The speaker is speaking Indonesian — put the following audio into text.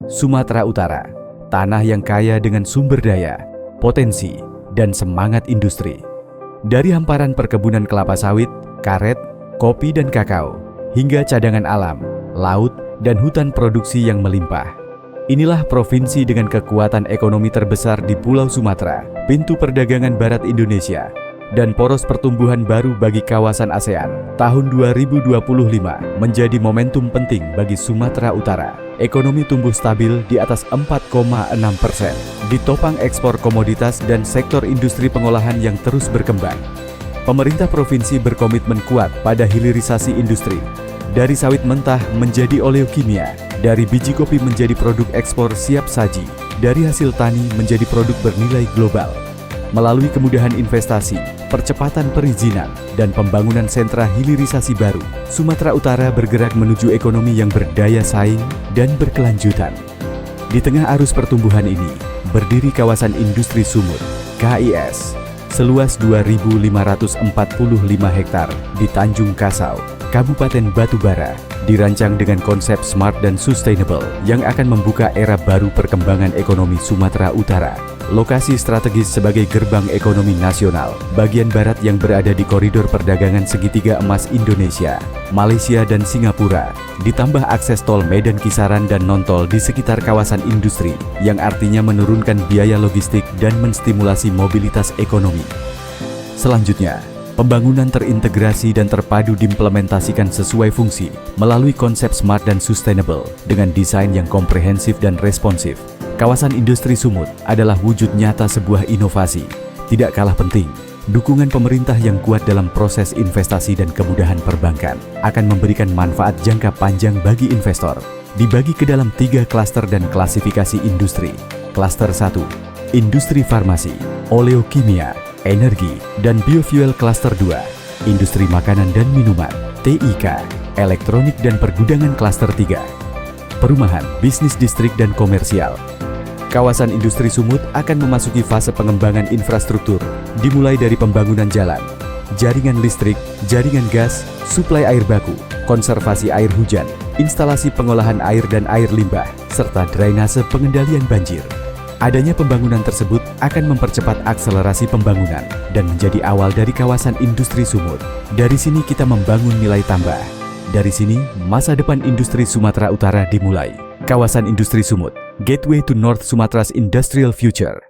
Sumatera Utara, tanah yang kaya dengan sumber daya, potensi, dan semangat industri. Dari hamparan perkebunan kelapa sawit, karet, kopi dan kakao, hingga cadangan alam, laut, dan hutan produksi yang melimpah. Inilah provinsi dengan kekuatan ekonomi terbesar di Pulau Sumatera, pintu perdagangan barat Indonesia, dan poros pertumbuhan baru bagi kawasan ASEAN. Tahun 2025 menjadi momentum penting bagi Sumatera Utara. Ekonomi tumbuh stabil di atas 4,6%, ditopang ekspor komoditas dan sektor industri pengolahan yang terus berkembang. Pemerintah provinsi berkomitmen kuat pada hilirisasi industri, dari sawit mentah menjadi oleokimia, dari biji kopi menjadi produk ekspor siap saji, dari hasil tani menjadi produk bernilai global. Melalui kemudahan investasi, percepatan perizinan, dan pembangunan sentra hilirisasi baru, Sumatera Utara bergerak menuju ekonomi yang berdaya saing dan berkelanjutan. Di tengah arus pertumbuhan ini, berdiri kawasan industri Sumut, KIS, seluas 2.545 hektar di Tanjung Kasau, Kabupaten Batubara, dirancang dengan konsep smart dan sustainable yang akan membuka era baru perkembangan ekonomi Sumatera Utara. Lokasi strategis sebagai gerbang ekonomi nasional, bagian barat yang berada di koridor perdagangan segitiga emas Indonesia, Malaysia dan Singapura, ditambah akses tol Medan Kisaran dan non-tol di sekitar kawasan industri, yang artinya menurunkan biaya logistik dan menstimulasi mobilitas ekonomi. Selanjutnya, pembangunan terintegrasi dan terpadu diimplementasikan sesuai fungsi melalui konsep smart dan sustainable dengan desain yang komprehensif dan responsif. Kawasan industri Sumut adalah wujud nyata sebuah inovasi. Tidak kalah penting, dukungan pemerintah yang kuat dalam proses investasi dan kemudahan perbankan akan memberikan manfaat jangka panjang bagi investor. Dibagi ke dalam 3 klaster dan klasifikasi industri. Klaster 1, industri farmasi, oleokimia, energi, dan biofuel. Klaster 2, industri makanan dan minuman, TIK, elektronik dan pergudangan. Klaster 3, perumahan, bisnis distrik dan komersial. Kawasan industri Sumut akan memasuki fase pengembangan infrastruktur, dimulai dari pembangunan jalan, jaringan listrik, jaringan gas, suplai air baku, konservasi air hujan, instalasi pengolahan air dan air limbah, serta drainase pengendalian banjir. Adanya pembangunan tersebut akan mempercepat akselerasi pembangunan dan menjadi awal dari kawasan industri Sumut. Dari sini kita membangun nilai tambah. Dari sini, masa depan industri Sumatera Utara dimulai. Kawasan industri Sumut, gateway to North Sumatra's industrial future.